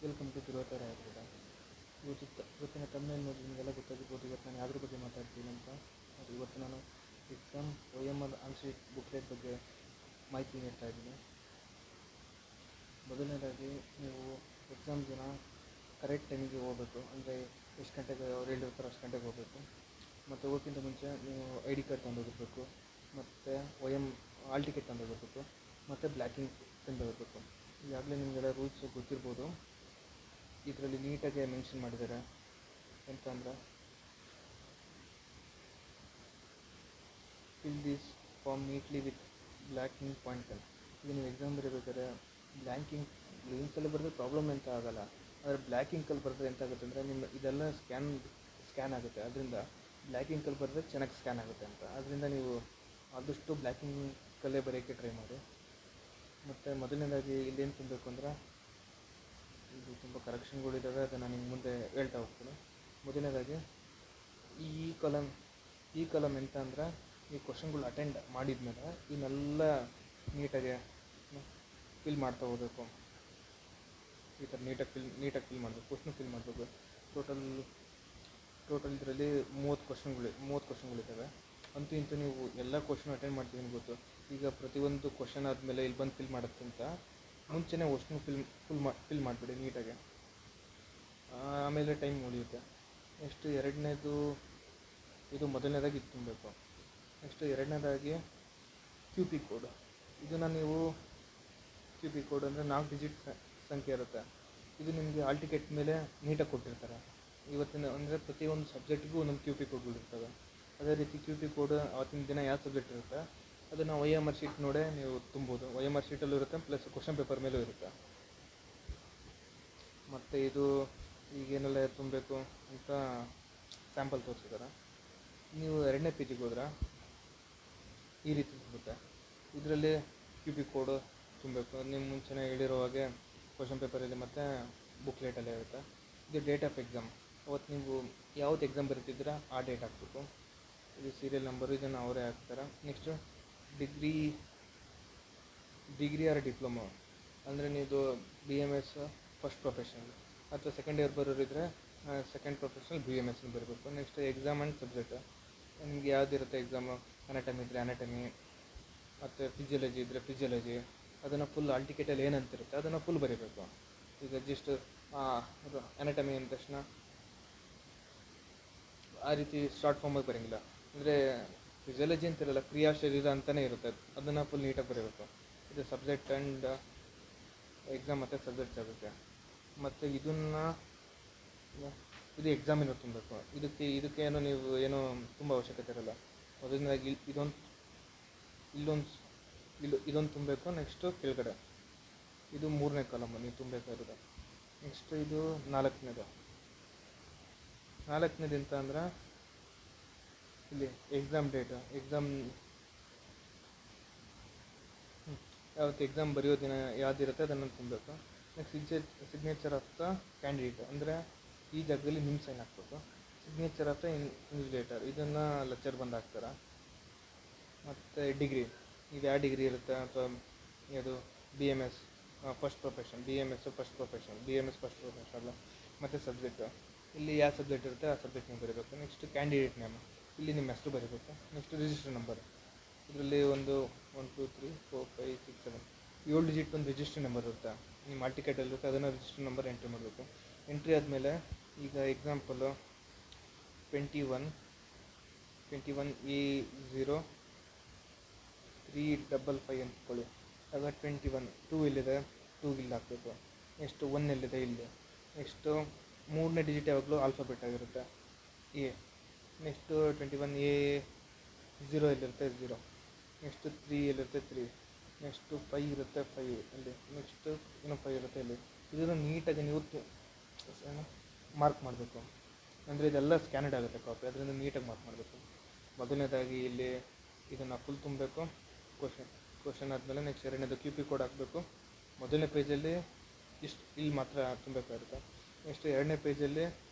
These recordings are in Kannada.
ವೆಲ್ಕಮ್ ಟು ತಿರುವತ್ತರ ಆಯ್ತು. ಇವತ್ತಿನ ತಮ್ಮನೇಲಿ ನೋಡಿ ನಿಮಗೆಲ್ಲ ಗೊತ್ತಾಗಿರ್ಬೋದು. ಇವತ್ತು ನಾನು ಯಾವುದ್ರ ಬಗ್ಗೆ ಮಾತಾಡ್ತೀನಿ ಅಂತ. ಅದು ಇವತ್ತು ನಾನು ಎಕ್ಸಾಮ್ OMR ಆನ್ಸರ್ ಬುಕ್ಲೆಟ್ ಬಗ್ಗೆ ಮಾಹಿತಿ ನೀಡ್ತಾ ಇದ್ದೀನಿ. ಮೊದಲನೇದಾಗಿ ನೀವು ಎಕ್ಸಾಮ್ ದಿನ ಕರೆಕ್ಟ್ ಟೈಮಿಗೆ ಹೋಗಬೇಕು. ಅಂದರೆ ಎಷ್ಟು ಗಂಟೆಗೆ ಅವ್ರು ಹೇಳಿರ್ತಾರೋ ಅಷ್ಟು ಗಂಟೆಗೆ ಹೋಗಬೇಕು. ಮತ್ತು ಹೋಗೋಕ್ಕಿಂತ ಮುಂಚೆ ನೀವು ID ಕಾರ್ಡ್ ತಂದೋಗಿರ್ಬೇಕು, ಮತ್ತು ಹಾಲ್ ಟಿಕೆಟ್ ತಂದೋಗಿರ್ಬೇಕು, ಮತ್ತು ಬ್ಲ್ಯಾಕಿಂಗ್ ತಂದೋಗಿರ್ಬೇಕು. ಈಗಾಗಲೇ ನಿಮಗೆಲ್ಲ ರೂಲ್ಸ್ ಗೊತ್ತಿರ್ಬೋದು. ಇದರಲ್ಲಿ ನೀಟಾಗಿ ಮೆನ್ಷನ್ ಮಾಡಿದ್ದಾರೆ ಎಂತ ಅಂದರೆ, fill this form neatly with black ink point pen. ಈಗ ನೀವು ಎಕ್ಸಾಮ್ ಬರೀಬೇಕಾದ್ರೆ ಬ್ಲ್ಯಾಂಕ್ ಇಂಕಲ್ಲಿ ಬರೆದ್ರೆ ಪ್ರಾಬ್ಲಮ್ ಎಂತ ಆಗೋಲ್ಲ. ಆದರೆ ಬ್ಲ್ಯಾಕ್ ಇಂಕಲ್ಲಿ ಬರೆದ್ರೆ ಎಂತ ಆಗುತ್ತೆ ಅಂದರೆ ನಿಮ್ಮ ಇದೆಲ್ಲ ಸ್ಕ್ಯಾನ್ ಆಗುತ್ತೆ. ಅದರಿಂದ ಬ್ಲ್ಯಾಕ್ ಇಂಕಲ್ಲಿ ಬರೆದ್ರೆ ಚೆನ್ನಾಗಿ ಸ್ಕ್ಯಾನ್ ಆಗುತ್ತೆ ಅಂತ. ಅದರಿಂದ ನೀವು ಆದಷ್ಟು ಬ್ಲ್ಯಾಕ್ ಇಂಕಲ್ಲೇ ಬರೆಯೋಕ್ಕೆ ಟ್ರೈ ಮಾಡಿ. ಮತ್ತು ಮೊದಲನೇದಾಗಿ ಇಲ್ಲೇನು ತುಂಬಬೇಕು ಅಂದರೆ, ಇದು ತುಂಬ ಕರೆಕ್ಷನ್ಗಳಿದ್ದಾವೆ, ಅದನ್ನು ನಿಮ್ಗೆ ಮುಂದೆ ಹೇಳ್ತಾ ಹೋಗ್ತೀನಿ. ಮೊದಲನೇದಾಗಿ ಈ ಕಾಲಮ್ ಎಂತ ಅಂದರೆ, ಈ ಕ್ವಶನ್ಗಳು ಅಟೆಂಡ್ ಮಾಡಿದ್ಮೇಲೆ ಇವನ್ನೆಲ್ಲ ನೀಟಾಗಿ ಫಿಲ್ ಮಾಡ್ತಾ ಹೋಗಬೇಕು. ಈ ಥರ ನೀಟಾಗಿ ಫಿಲ್ ಮಾಡಬೇಕು, ಕ್ವಶನ್ ಫಿಲ್ ಮಾಡಬೇಕು. ಟೋಟಲ್ ಇದರಲ್ಲಿ 30 ಕ್ವಶನ್ಗಳಿದ್ದಾವೆ. ಅಂತೂ ಇಂತೂ ನೀವು ಎಲ್ಲ ಕ್ವಶನ್ ಅಟೆಂಡ್ ಮಾಡ್ತೀವಿ ಅಂತ ಗೊತ್ತು. ಈಗ ಪ್ರತಿಯೊಂದು ಕ್ವಶನ್ ಆದಮೇಲೆ ಇಲ್ಲಿ ಬಂದು ಫಿಲ್ ಮಾಡೋಕ್ಕಿಂತ ಮುಂಚೆನೇ ಅಷ್ಟು ಫಿಲ್ ಮಾಡಿಬಿಡಿ ನೀಟಾಗಿ. ಆಮೇಲೆ ಟೈಮ್ ಉಳಿಯುತ್ತೆ. ನೆಕ್ಸ್ಟ್ ಎರಡನೇದು, ಇದು ಮೊದಲನೇದಾಗಿ ಇದು ತುಂಬಬೇಕು. ನೆಕ್ಸ್ಟ್ ಎರಡನೇದಾಗಿ QP ಕೋಡ್. ಇದನ್ನು ನೀವು QP ಕೋಡ್ ಅಂದರೆ 4 ಡಿಜಿಟ್ ಸಂಖ್ಯೆ ಇರುತ್ತೆ. ಇದು ನಿಮಗೆ ಹಾಲ್ ಟಿಕೆಟ್ ಮೇಲೆ ನೀಟಾಗಿ ಕೊಟ್ಟಿರ್ತಾರೆ. ಇವತ್ತಿನ ಅಂದರೆ ಪ್ರತಿಯೊಂದು ಸಬ್ಜೆಕ್ಟಿಗೂ ಒಂದೊಂದು QP ಕೋಡ್ಗಳಿರ್ತವೆ. ಅದೇ ರೀತಿ QP ಕೋಡ್ ಅವತ್ತಿನ ದಿನ ಯಾವ ಸಬ್ಜೆಕ್ಟ್ ಇರುತ್ತೆ ಅದನ್ನು OMR ಶೀಟ್ ನೋಡೇ ನೀವು ತುಂಬೋದು. OMR ಶೀಟಲ್ಲೂ ಇರುತ್ತೆ, ಪ್ಲಸ್ ಕ್ವಶನ್ ಪೇಪರ್ ಮೇಲೂ ಇರುತ್ತೆ. ಮತ್ತು ಇದು ಈಗೇನೆಲ್ಲ ತುಂಬಬೇಕು ಅಂತ ಸ್ಯಾಂಪಲ್ ತೋರಿಸಿದ್ದಾರೆ. ನೀವು ಎರಡನೇ ಪೇಜಿಗೆ ಹೋದ್ರೆ ಈ ರೀತಿ ಸಿಗುತ್ತೆ. ಇದರಲ್ಲಿ QP ಕೋಡು ತುಂಬಬೇಕು. ನಿಮ್ಮ ಮುಂಚೆನೇ ಹೇಳಿರೋ ಹಾಗೆ ಕ್ವಶನ್ ಪೇಪರಲ್ಲಿ ಮತ್ತು ಬುಕ್ಲೆಟಲ್ಲೇ ಇರುತ್ತೆ. ಇದು ಡೇಟ್ ಆಫ್ ಎಕ್ಸಾಮ್. ಅವತ್ತು ನೀವು ಯಾವತ್ತು ಎಕ್ಸಾಮ್ ಬರೀತಿದ್ದೀರಾ ಆ ಡೇಟ್ ಹಾಕಬೇಕು. ಇದು ಸೀರಿಯಲ್ ನಂಬರು, ಇದನ್ನು ಅವರೇ ಹಾಕ್ತಾರೆ. ನೆಕ್ಸ್ಟು ಡಿಗ್ರಿ ಆರ್ ಡಿಪ್ಲೊಮಾ ಅಂದರೆ ನೀವು BMS ಫಸ್ಟ್ ಪ್ರೊಫೆಷನಲ್ ಅಥವಾ ಸೆಕೆಂಡ್ ಇಯರ್ ಬರೋರಿದ್ದರೆ ಸೆಕೆಂಡ್ ಪ್ರೊಫೆಷನಲ್ BMS ಬರಬೇಕು. Next exam and subject. ನಿಮಗೆ ಯಾವುದಿರುತ್ತೆ ಎಕ್ಸಾಮು, ಅನಾಟಮಿ ಇದ್ದರೆ ಅನಾಟಮಿ, ಮತ್ತು ಫಿಸಿಯಾಲಜಿ ಇದ್ದರೆ ಫಿಸಿಯಾಲಜಿ. ಅದನ್ನು ಫುಲ್ ಹಾಲ್ ಟಿಕೆಟಲ್ಲಿ ಏನಂತಿರುತ್ತೆ ಅದನ್ನು ಫುಲ್ ಬರೀಬೇಕು. ಈಗ ಜಸ್ಟ್ ಅನಾಟಮಿ ಅಂದ ತಕ್ಷಣ ಆ ರೀತಿ ಶಾರ್ಟ್ ಫಾರ್ಮಾಗಿ ಬರೋಂಗಿಲ್ಲ. ಅಂದರೆ ಫಿಸಿಯಾಲಜಿ ಅಂತಿರಲ್ಲ, ಕ್ರಿಯಾ ಶರೀರ ಅಂತಲೇ ಇರುತ್ತೆ, ಅದನ್ನು ಫುಲ್ ನೀಟಾಗಿ ಬರೀಬೇಕು. ಇದು ಸಬ್ಜೆಕ್ಟ್ ಆ್ಯಂಡ್ ಎಕ್ಸಾಮ್ ಮತ್ತು ಸಬ್ಜೆಕ್ಟ್ ಆಗುತ್ತೆ. ಮತ್ತು ಇದು ಎಕ್ಸಾಮಿನ ತುಂಬಬೇಕು. ಇದಕ್ಕೇನು ನೀವು ಏನೋ ತುಂಬ ಅವಶ್ಯಕತೆ ಇರೋಲ್ಲ. ಮೊದಲನೇದಾಗಿ ಇದೊಂದು ತುಂಬಬೇಕು. ನೆಕ್ಸ್ಟು ಕೆಳಗಡೆ ಇದು 3ನೇ ಕಾಲಮ್ ನೀವು ತುಂಬಬೇಕಾಗುತ್ತೆ. ನೆಕ್ಸ್ಟ್ ಇದು 4ನೇದು ಎಂತ ಅಂದ್ರೆ, ಇಲ್ಲಿ ಎಕ್ಸಾಮ್ ಡೇಟು, ಯಾವತ್ತು ಎಕ್ಸಾಮ್ ಬರೆಯೋ ದಿನ ಯಾವುದಿರುತ್ತೆ ಅದನ್ನು ತುಂಬಬೇಕು. Next signature of the candidate, ಅಂದರೆ ಈ ಜಾಗದಲ್ಲಿ ನಿಮ್ಮ ಸೈನ್ ಹಾಕ್ಬೇಕು. ಸಿಗ್ನೇಚರ್ ಆಫ್ ದ ಇನ್ವಿಜಿಲೇಟರ್, ಇದನ್ನು ಲೆಕ್ಚರ್ ಬಂದು ಹಾಕ್ತಾರೆ. ಮತ್ತು ಡಿಗ್ರಿ, ಇದು ಯಾವ ಡಿಗ್ರಿ ಇರುತ್ತೆ ಅಥವಾ ಇದು BMS ಫಸ್ಟ್ ಪ್ರೊಫೆಷನಲ್. ಮತ್ತು ಸಬ್ಜೆಕ್ಟು, ಇಲ್ಲಿ ಯಾವ ಸಬ್ಜೆಕ್ಟ್ ಇರುತ್ತೆ ಆ ಸಬ್ಜೆಕ್ಟ್ ನೀವು ಬರೀಬೇಕು. ನೆಕ್ಸ್ಟ್ ಕ್ಯಾಂಡಿಡೇಟ್ ನೇಮ್, ಇಲ್ಲಿ ನಿಮ್ಮ ಹೆಸರು ಬರೀಬೇಕು. ನೆಕ್ಸ್ಟ್ ರಿಜಿಸ್ಟರ್ ನಂಬರ್, ಇದರಲ್ಲಿ 1 2 3 4 5 6 7 7 ಡಿಜಿಟ್ ಒಂದು ರಿಜಿಸ್ಟರ್ ನಂಬರ್ ಇರುತ್ತೆ. ನಿಮ್ಮ ಹಾಲ್ ಟಿಕೆಟಲ್ಲಿರುತ್ತೆ, ಅದನ್ನು ರಿಜಿಸ್ಟರ್ ನಂಬರ್ ಎಂಟ್ರಿ ಮಾಡಬೇಕು. ಎಂಟ್ರಿ ಆದಮೇಲೆ ಈಗ ಎಕ್ಸಾಂಪಲು 21A0355 ಅಂದ್ಕೊಳ್ಳಿ. ಆಗ 2 ಇಲ್ಲಿದೆ, 2 ಇಲ್ಲಿ ಹಾಕಬೇಕು. ನೆಕ್ಸ್ಟ್ 1 ಎಲ್ಲಿದೆ ಇಲ್ಲಿ. ನೆಕ್ಸ್ಟು 3ನೇ ಡಿಜಿಟ್ ಯಾವಾಗಲೂ ಆಲ್ಫಾಬೆಟ್ ಆಗಿರುತ್ತೆ, A. ನೆಕ್ಸ್ಟು 21A0 ಎಲ್ಲಿರುತ್ತೆ 0. ನೆಕ್ಸ್ಟು 3 ಎಲ್ಲಿರುತ್ತೆ 3. ನೆಕ್ಸ್ಟು 5 ಇರುತ್ತೆ 5 ಇಲ್ಲಿ. ನೆಕ್ಸ್ಟು ಇನ್ನೂ 5 ಇರುತ್ತೆ ಇಲ್ಲಿ. ಇದನ್ನು ನೀಟಾಗಿ ನೀವು ಮಾರ್ಕ್ ಮಾಡಬೇಕು. ಅಂದರೆ ಇದೆಲ್ಲ ಸ್ಕ್ಯಾನಡ್ ಆಗುತ್ತೆ ಕಾಪಿ, ಅದರಿಂದ ನೀಟಾಗಿ ಮಾರ್ಕ್ ಮಾಡಬೇಕು. ಮೊದಲನೇದಾಗಿ ಇಲ್ಲಿ ಇದನ್ನು ಫುಲ್ ತುಂಬಬೇಕು. ಕ್ವಶನ್ ಆದಮೇಲೆ ನೆಕ್ಸ್ಟ್ ಎರಡನೇದು QP ಕೋಡ್ ಹಾಕಬೇಕು. ಮೊದಲನೇ ಪೇಜಲ್ಲಿ ಇಲ್ಲಿ ಮಾತ್ರ ತುಂಬಬೇಕಾಗುತ್ತೆ. ನೆಕ್ಸ್ಟ್ ಎರಡನೇ ಪೇಜಲ್ಲಿ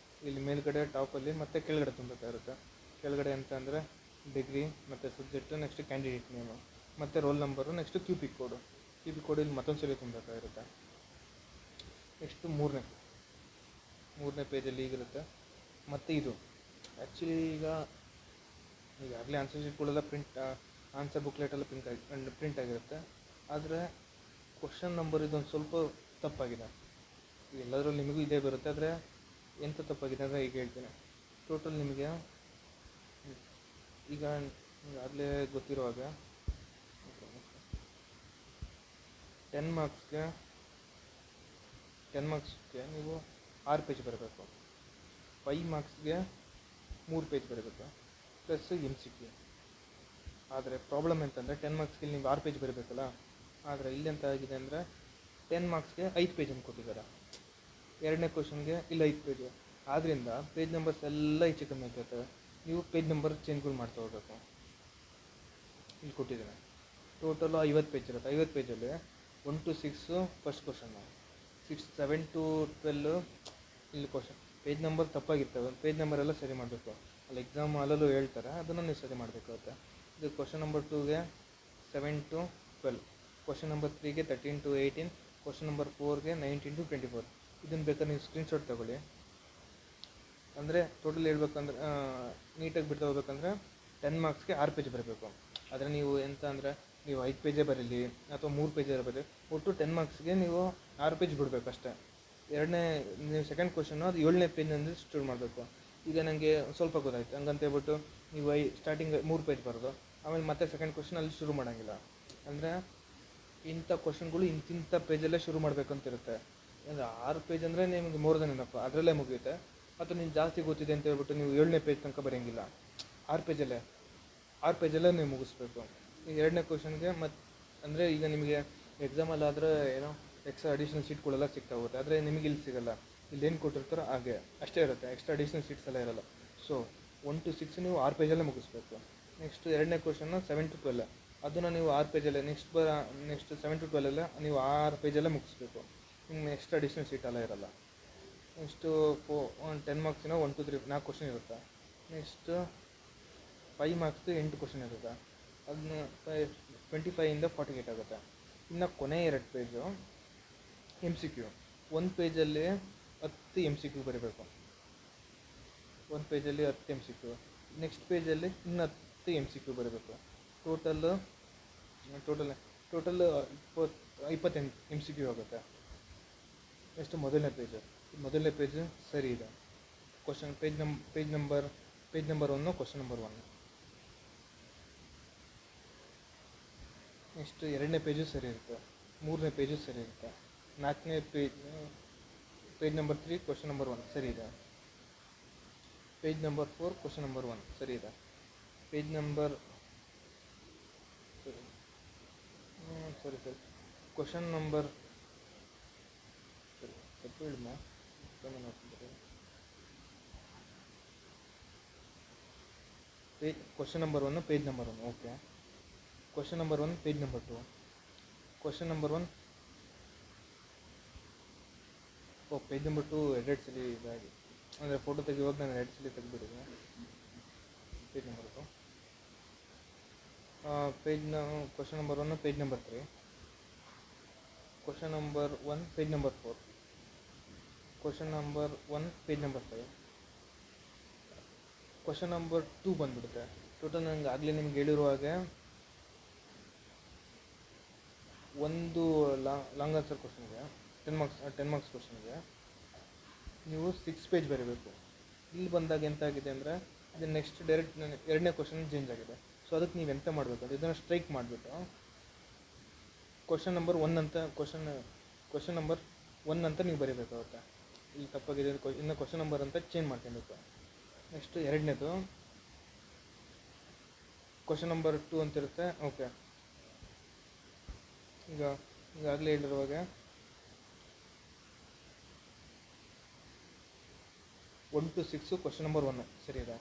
ಇಲ್ಲಿ ಮೇಲ್ಗಡೆ ಟಾಪಲ್ಲಿ ಮತ್ತು ಕೆಳಗಡೆ ತುಂಬಬೇಕಾಗುತ್ತೆ. ಕೆಳಗಡೆ ಅಂತ ಅಂದರೆ ಡಿಗ್ರಿ ಮತ್ತು ಸಬ್ಜೆಕ್ಟು, ನೆಕ್ಸ್ಟ್ ಕ್ಯಾಂಡಿಡೇಟ್ ನೇಮು ಮತ್ತು ರೋಲ್ ನಂಬರು, ನೆಕ್ಸ್ಟ್ QP ಕೋಡು ಇಲ್ಲಿ ಮತ್ತೊಂದು ಸಲ ತುಂಬಬೇಕಾಗಿರುತ್ತೆ. ನೆಕ್ಸ್ಟು ಮೂರನೇ ಪೇಜಲ್ಲಿ ಹೀಗಿರುತ್ತೆ. ಮತ್ತು ಇದು ಆ್ಯಕ್ಚುಲಿ ಈಗಾಗಲೇ ಆನ್ಸರ್ ಶೀಟ್ಗಳೆಲ್ಲ ಆನ್ಸರ್ ಬುಕ್ಲೆಟೆಲ್ಲ ಪ್ರಿಂಟ್ ಆಗಿರುತ್ತೆ. ಆದರೆ ಕ್ವಶನ್ ನಂಬರ್ ಇದೊಂದು ಸ್ವಲ್ಪ ತಪ್ಪಾಗಿದೆ. ಎಲ್ಲದರಲ್ಲೂ ನಿಮಗೂ ಇದೇ ಬರುತ್ತೆ, ಆದರೆ ಎಂಥ ತಪ್ಪಾಗಿದೆ ಅಂದರೆ ಈಗ ಹೇಳ್ತೀನಿ. ಟೋಟಲ್ ನಿಮಗೆ ಈಗ ಈಗಾಗಲೇ ಗೊತ್ತಿರುವಾಗ 10 ಮಾರ್ಕ್ಸ್ಗೆ ನೀವು 6 ಪೇಜ್ ಬರಬೇಕು, 5 ಮಾರ್ಕ್ಸ್ಗೆ 3 ಪೇಜ್ ಬರಬೇಕು, ಪ್ಲಸ್ MCQ. ಆದರೆ ಪ್ರಾಬ್ಲಮ್ ಎಂತಂದರೆ 10 ಮಾರ್ಕ್ಸ್ಗೆ ನೀವು 6 ಪೇಜ್ ಬರಬೇಕಲ್ಲ, ಆದರೆ ಇಲ್ಲಿ ಎಂತ ಆಗಿದೆ ಅಂದರೆ 10 ಮಾರ್ಕ್ಸ್ಗೆ 5 ಪೇಜನ್ನು ಕೊಟ್ಟಿದ್ದಾರೆ, ಎರಡನೇ ಕ್ವಶನ್ಗೆ ಇಲ್ಲ 5 ಪೇಜು. ಆದ್ದರಿಂದ ಪೇಜ್ ನಂಬರ್ಸ್ ಎಲ್ಲ ಹೆಚ್ಚು ಕಮ್ಮಿ ಆಗ್ತೈತೆ. ನೀವು ಪೇಜ್ ನಂಬರ್ ಚೇಂಜ್ಗಳು ಮಾಡ್ತಾ ಹೋಗಬೇಕು. ಇಲ್ಲಿ ಕೊಟ್ಟಿದ್ದೇನೆ ಟೋಟಲು 50 ಪೇಜ್ ಇರುತ್ತೆ. 50 ಪೇಜಲ್ಲಿ 1 to 6 ಫಸ್ಟ್ ಕ್ವಶನ್ನು, 6, 7 to 12 ಇಲ್ಲಿ ಕ್ವಶನ್. ಪೇಜ್ ನಂಬರ್ ತಪ್ಪಾಗಿರ್ತವೆ, ಪೇಜ್ ನಂಬರ್ ಎಲ್ಲ ಸರಿ ಮಾಡಬೇಕು. ಅಲ್ಲಿ ಎಕ್ಸಾಮ್ ಅಲ್ಲೂ ಹೇಳ್ತಾರೆ, ಅದನ್ನು ನೀವು ಸರಿ ಮಾಡಬೇಕಾಗುತ್ತೆ. ಇದು ಕ್ವಶನ್ ನಂಬರ್ 2ಗೆ 7 to 12, ಕ್ವಶನ್ ನಂಬರ್ 3ಗೆ 13 to 18, ಕ್ವಶನ್ ನಂಬರ್ 4ಗೆ 19 to 24. ಇದನ್ನು ಬೇಕಾದ್ರೆ ನೀವು ಸ್ಕ್ರೀನ್ಶಾಟ್ ತಗೊಳ್ಳಿ. ಅಂದರೆ ಟೋಟಲ್ ಹೇಳ್ಬೇಕಂದ್ರೆ ನೀಟಾಗಿ ಬಿಡ್ತಾ ಹೋಗ್ಬೇಕಂದ್ರೆ 10 ಮಾರ್ಕ್ಸ್ಗೆ 6 ಪೇಜ್ ಬರಬೇಕು. ಆದರೆ ನೀವು ಎಂತ ಅಂದರೆ ನೀವು 5 ಪೇಜೇ ಬರೀಲಿ ಅಥವಾ 3 ಪೇಜೇ ಬರೀಲಿ, ಒಟ್ಟು 10 ಮಾರ್ಕ್ಸ್ಗೆ ನೀವು 6 ಪೇಜ್ ಬಿಡಬೇಕು ಅಷ್ಟೇ. ನೀವು ಸೆಕೆಂಡ್ ಕ್ವಶನ್ನು ಅದು 7ನೇ ಪೇಜ್ನಲ್ಲಿ ಸ್ಟೋರ್ ಮಾಡಬೇಕು. ಈಗ ನನಗೆ ಸ್ವಲ್ಪ ಗೊತ್ತಾಯ್ತು ಹಂಗಂತ ಹೇಳ್ಬಿಟ್ಟು ನೀವು ಸ್ಟಾರ್ಟಿಂಗ್ 3 ಪೇಜ್ ಬರೋದು, ಆಮೇಲೆ ಮತ್ತೆ ಸೆಕೆಂಡ್ ಕ್ವಶನ್ ಅಲ್ಲಿ ಶುರು ಮಾಡೋಂಗಿಲ್ಲ. ಅಂದರೆ ಇಂಥ ಕ್ವಶನ್ಗಳು ಇಂತಿಂಥ ಪೇಜಲ್ಲೇ ಶುರು ಮಾಡಬೇಕಂತಿರುತ್ತೆ. ಅಂದರೆ 6 ಪೇಜ್ ಅಂದರೆ ನಿಮಗೆ ಮೋರ್ ದೆನ್ ಎನಫ್, ಅದರಲ್ಲೇ ಮುಗಿಯುತ್ತೆ. ಅಥವಾ ನೀವು ಜಾಸ್ತಿ ಗೊತ್ತಿದೆ ಅಂತ ಹೇಳ್ಬಿಟ್ಟು ನೀವು 7ನೇ ಪೇಜ್ ತನಕ ಬರೆಯಂಗಿಲ್ಲ, 6 ಪೇಜಲ್ಲೇ ನೀವು ಮುಗಿಸ್ಬೇಕು. ಈಗ ಎರಡನೇ ಕ್ವಶನ್ಗೆ ಅಂದರೆ ಈಗ ನಿಮಗೆ ಎಕ್ಸಾಮಲ್ಲಾದರೆ ಏನೋ ಎಕ್ಸ್ಟ್ರಾ ಅಡಿಷ್ನಲ್ ಶೀಟ್ಗಳೆಲ್ಲ ಸಿಗ್ತಾ ಹೋಗುತ್ತೆ, ಆದರೆ ನಿಮಗೆ ಇಲ್ಲಿ ಸಿಗೋಲ್ಲ. ಇಲ್ಲಿ ಏನು ಕೊಟ್ಟಿರ್ತಾರೋ ಹಾಗೆ ಅಷ್ಟೇ ಇರುತ್ತೆ, ಎಕ್ಸ್ಟ್ರಾ ಅಡಿಷ್ನಲ್ ಶೀಟ್ಸ್ ಎಲ್ಲ ಇರೋಲ್ಲ. ಸೊ 1 to 6 ನೀವು 6 ಪೇಜಲ್ಲೇ ಮುಗಿಸ್ಬೇಕು. ನೆಕ್ಸ್ಟ್ ಎರಡನೇ ಕ್ವಶನ್ನು 7 to 12, ಅದನ್ನು ನೀವು 6 ಪೇಜಲ್ಲೇ ನೆಕ್ಸ್ಟ್ 7 to 12 ನೀವು 6 ಪೇಜಲ್ಲೇ ಮುಗಿಸ್ಬೇಕು. ನಿಮ್ಗೆ ಎಕ್ಸ್ಟ್ರಾ ಅಡಿಷ್ನಲ್ ಶೀಟ್ ಎಲ್ಲ ಇರೋಲ್ಲ. ನೆಕ್ಸ್ಟು 10 ಮಾರ್ಕ್ಸಿನ 1 to 3 4 ಕ್ವಶನ್ ಇರುತ್ತೆ. ನೆಕ್ಸ್ಟ್ 5 ಮಾರ್ಕ್ಸ್ದು 8 ಕ್ವಶನ್ ಇರುತ್ತೆ, ಅದನ್ನ 25ಇಂದ 48 ಆಗುತ್ತೆ. ಇನ್ನು ಕೊನೆ 2 ಪೇಜು MCQ. 1 ಪೇಜಲ್ಲಿ 10 MCQ ಬರೀಬೇಕು, 1 ಪೇಜಲ್ಲಿ 10 MCQ. ನೆಕ್ಸ್ಟ್ ಪೇಜಲ್ಲಿ ಇನ್ನು 10 MCQ ಬರೀಬೇಕು. ಟೋಟಲ್ 28 MCQ ಆಗುತ್ತೆ. ನೆಕ್ಸ್ಟ್ ಮೊದಲನೇ ಪೇಜು ಸರಿ ಇದೆ. Page number 1 question number 1. Next ಎರಡನೇ ಪೇಜು ಸರಿ ಇರುತ್ತೆ, ಮೂರನೇ ಪೇಜು ಸರಿ ಇರುತ್ತೆ, ನಾಲ್ಕನೇ ಪೇಜ್ ನಂಬರ್ 3 ಕ್ವಶನ್ ನಂಬರ್ 1 ಸರಿ ಇದೆ. ಪೇಜ್ ನಂಬರ್ 4 ಕ್ವಶನ್ ನಂಬರ್ 1 ಸರಿ ಇದೆ. Page number question number question number 1 page number 1 okay. Question number 1 page number 2, question number 1 page number 2 2 ಸಲ ಇದಾಗಿ, ಅಂದರೆ ಫೋಟೋ ತೆಗೆಯುವಾಗ ನಾನು 2 ಸಲ ತೆಗೆದುಬಿಟ್ಟಿದ್ದೆ. Page number 2 question number 1 page number 3, question number 1 page number 4, question number 1 page number 5, question number 2 ಬಂದುಬಿಡುತ್ತೆ. ಟೋಟಲ್ ನನಗೆ ಆಗಲೇ ನಿಮ್ಗೆ ಹೇಳಿರುವ ಹಾಗೆ ಒಂದು ಲಾಂಗ್ ಆನ್ಸರ್ ಕ್ವಶನ್ಗೆ 10 ಮಾರ್ಕ್ಸ್ ಕ್ವಶನ್ಗೆ ನೀವು 6 ಪೇಜ್ ಬರೀಬೇಕು. ಇಲ್ಲಿ ಬಂದಾಗ ಎಂತಾಗಿದೆ ಅಂದರೆ ಇದು ನೆಕ್ಸ್ಟ್ ಡೈರೆಕ್ಟ್ ಎರಡನೇ ಕ್ವಶನ್ ಚೇಂಜ್ ಆಗಿದೆ. ಸೊ ಅದಕ್ಕೆ ನೀವು ಎಂತ ಮಾಡಬೇಕು ಅಂದರೆ ಇದನ್ನು ಸ್ಟ್ರೈಕ್ ಮಾಡಿಬಿಟ್ಟು ಕ್ವಶನ್ ನಂಬರ್ 1 ಅಂತ ಕ್ವಶನ್ ನಂಬರ್ 1 ಅಂತ ನೀವು ಬರೀಬೇಕಾಗುತ್ತೆ. ಇಲ್ಲಿ ತಪ್ಪಾಗಿದೆ, ಇನ್ನು ಕ್ವಶನ್ ನಂಬರ್ ಅಂತ ಚೇಂಜ್ ಮಾಡ್ಕೊಬೇಕು. ನೆಕ್ಸ್ಟ್ ಎರಡನೇದು ಕ್ವಶನ್ ನಂಬರ್ 2 ಅಂತಿರುತ್ತೆ. ಓಕೆ, ಈಗಾಗಲೇ ಹೇಳಿರುವಾಗ 1 to 6 ಕ್ವಶನ್ ನಂಬರ್ 1 ಸರಿ ಇದೆ.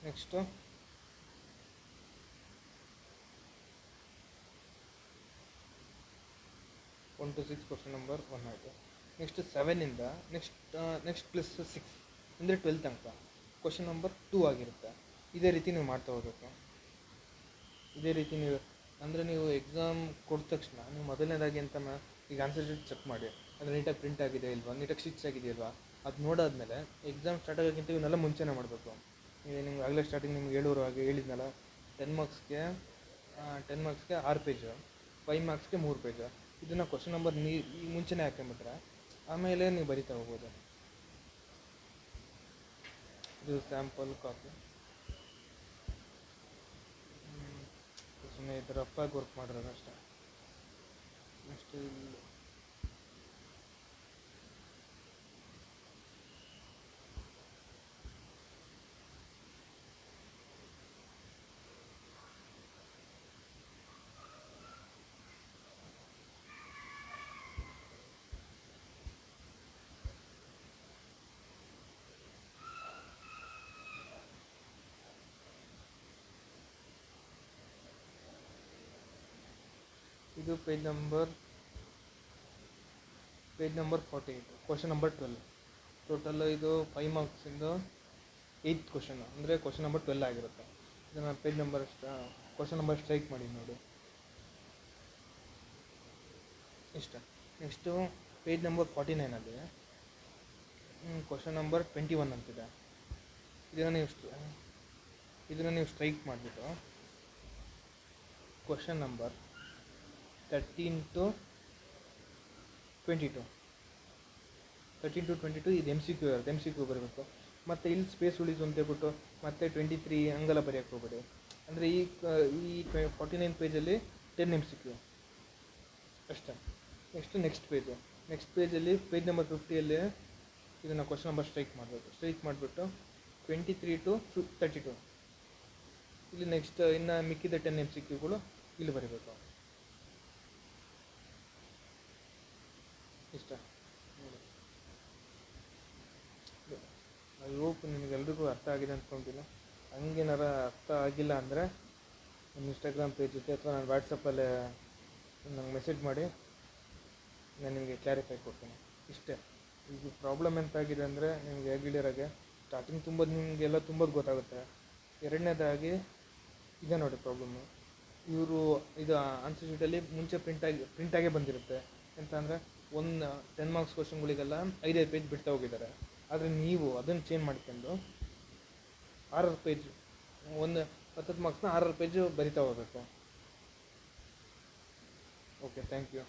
ನೆಕ್ಸ್ಟು 1 to 6 ಕ್ವಶನ್ ನಂಬರ್ 1 ಆಯಿತು. ನೆಕ್ಸ್ಟ್ 7ಇಂದ ನೆಕ್ಸ್ಟ್ ಪ್ಲಸ್ 6 ಅಂದರೆ 12 ತನಕ ಕ್ವಶನ್ ನಂಬರ್ 2 ಆಗಿರುತ್ತೆ. ಇದೇ ರೀತಿ ನೀವು ಮಾಡ್ತಾ ಹೋಗಬೇಕು. ಇದೇ ರೀತಿ ನೀವು ಅಂದರೆ ನೀವು ಎಕ್ಸಾಮ್ ಕೊಟ್ಟ ತಕ್ಷಣ ನೀವು ಮೊದಲನೇದಾಗಿ ಅಂತ ಈಗ ಆನ್ಸರ್ ಶೀಟ್ ಚೆಕ್ ಮಾಡಿ. ಅದು ನೀಟಾಗಿ ಪ್ರಿಂಟ್ ಆಗಿದೆ ಇಲ್ವಾ, ನೀಟಾಗಿ ಸ್ಟಿಚ್ ಆಗಿದೆಯಲ್ವಾ, ಅದು ನೋಡಾದ್ಮೇಲೆ ಎಕ್ಸಾಮ್ ಸ್ಟಾರ್ಟ್ ಆಗೋಕ್ಕಿಂತ ಇವನ್ನೆಲ್ಲ ಮುಂಚೆನೇ ಮಾಡಬೇಕು. ಈಗ ನಿಮ್ಗೆ ಆಗಲೇ ಸ್ಟಾರ್ಟಿಂಗ್ ನಿಮ್ಗೆ ಹೇಳೋರು ಹಾಗೆ ಹೇಳಿದ್ನಲ್ಲ, 10 ಮಾರ್ಕ್ಸ್ಗೆ 10 ಮಾರ್ಕ್ಸ್ಗೆ 6 ಪೇಜು, 5 ಮಾರ್ಕ್ಸ್ಗೆ 3 ಪೇಜು. ಇದನ್ನು ಕ್ವಶನ್ ನಂಬರ್ ಈ ಮುಂಚೆನೇ ಹಾಕೊಂಬಿಟ್ರೆ ಆಮೇಲೆ ನೀವು ಬರಿತಾ ಹೋಗ್ಬೋದು. ಇದು ಸ್ಯಾಂಪಲ್ ಕಾಪಿ. ಸುಮ್ಮನೆ ಇದು ರಫಾಗಿ ವರ್ಕ್ ಮಾಡಿರೋದು ಅಷ್ಟೇ. ನೆಕ್ಸ್ಟ್ ಇಲ್ಲಿ ಇದು page number 48, question number 12. Total ಇದು 5 ಮಾರ್ಕ್ಸಿಂದು 8th ಕ್ವಶನ್, ಅಂದರೆ ಕ್ವಶನ್ ನಂಬರ್ 12 ಆಗಿರುತ್ತೆ. ಇದನ್ನು ಕ್ವಶನ್ ನಂಬರ್ ಸ್ಟ್ರೈಕ್ ಮಾಡಿ ನೋಡಿ ಇಷ್ಟ. ನೆಕ್ಸ್ಟು ಪೇಜ್ ನಂಬರ್ 49ಅಲ್ಲಿ ಕ್ವಶನ್ ನಂಬರ್ 21 ಅಂತಿದೆ. ಇದನ್ನು ನೀವು ಸ್ಟ್ರೈಕ್ ಮಾಡಿಬಿಟ್ಟು ಕ್ವಶನ್ ನಂಬರ್ 13 to 22 ಇದು MCQ ಇರುತ್ತೆ, MCQ ಬರಬೇಕು. ಮತ್ತು ಇಲ್ಲಿ ಸ್ಪೇಸ್ ಉಳಿದು ಅಂತ ಹೇಳ್ಬಿಟ್ಟು ಮತ್ತೆ 23 ಹಂಗೆಲ್ಲ ಬರೆಯೋಕ್ಕೆ ಹೋಗಬೇಡಿ. ಅಂದರೆ ಈ 49 ಪೇಜಲ್ಲಿ 10 MCQ ಅಷ್ಟೇ. ನೆಕ್ಸ್ಟ್ ಪೇಜಲ್ಲಿ ಪೇಜ್ ನಂಬರ್ 50ಅಲ್ಲಿ ಇದನ್ನು ಕ್ವಶನ್ ನಂಬರ್ ಸ್ಟ್ರೈಕ್ ಮಾಡಬೇಕು. ಸ್ಟ್ರೈಕ್ ಮಾಡಿಬಿಟ್ಟು 23 to 32 ಇಲ್ಲಿ ನೆಕ್ಸ್ಟ್ ಇನ್ನು ಮಿಕ್ಕಿದ 10 MCQಗಳು ಇಲ್ಲಿ ಬರೀಬೇಕು ಇಷ್ಟ. ಐ ಹೋಪ್ ನಿಮಗೆಲ್ರಿಗೂ ಅರ್ಥ ಆಗಿದೆ ಅಂದ್ಕೊತೀನಿ. ಹಂಗೇನಾರ ಅರ್ಥ ಆಗಿಲ್ಲ ಅಂದರೆ ನನ್ನ ಇನ್ಸ್ಟಾಗ್ರಾಮ್ ಪೇಜ್ ಜೊತೆ ಅಥವಾ ನಾನು ವಾಟ್ಸಪ್ಪಲ್ಲೇ ನಂಗೆ ಮೆಸೇಜ್ ಮಾಡಿ, ನಾನು ನಿಮಗೆ ಕ್ಲಾರಿಫೈ ಕೊಡ್ತೀನಿ. ಇಷ್ಟೇ. ಈಗ ಪ್ರಾಬ್ಲಮ್ ಎಂತಾಗಿದೆ ಅಂದರೆ ನಿಮಗೆ ಹೇಳಿರೋಗೆ ಸ್ಟಾರ್ಟಿಂಗ್ ನಿಮಗೆಲ್ಲ ಗೊತ್ತಾಗುತ್ತೆ. ಎರಡನೇದಾಗಿ ಇದೆ ನೋಡಿ ಪ್ರಾಬ್ಲಮ್ಮು. ಇವರು ಇದು ಆನ್ಸರ್ ಶೀಟಲ್ಲಿ ಮುಂಚೆ ಪ್ರಿಂಟಾಗೇ ಬಂದಿರುತ್ತೆ. ಎಂತ ಅಂದರೆ 10 ಮಾರ್ಕ್ಸ್ ಕ್ವಶನ್ಗಳಿಗೆಲ್ಲ 5 ಪೇಜ್ ಬಿಡ್ತಾ ಹೋಗಿದ್ದಾರೆ. ಆದರೆ ನೀವು ಅದನ್ನು ಚೇಂಜ್ ಮಾಡ್ಕೊಂಡು 6 ಪೇಜ್, 10 ಮಾರ್ಕ್ಸ್ನ 6 ಪೇಜು ಬರಿತಾ ಹೋಗಬೇಕು. Okay, thank you.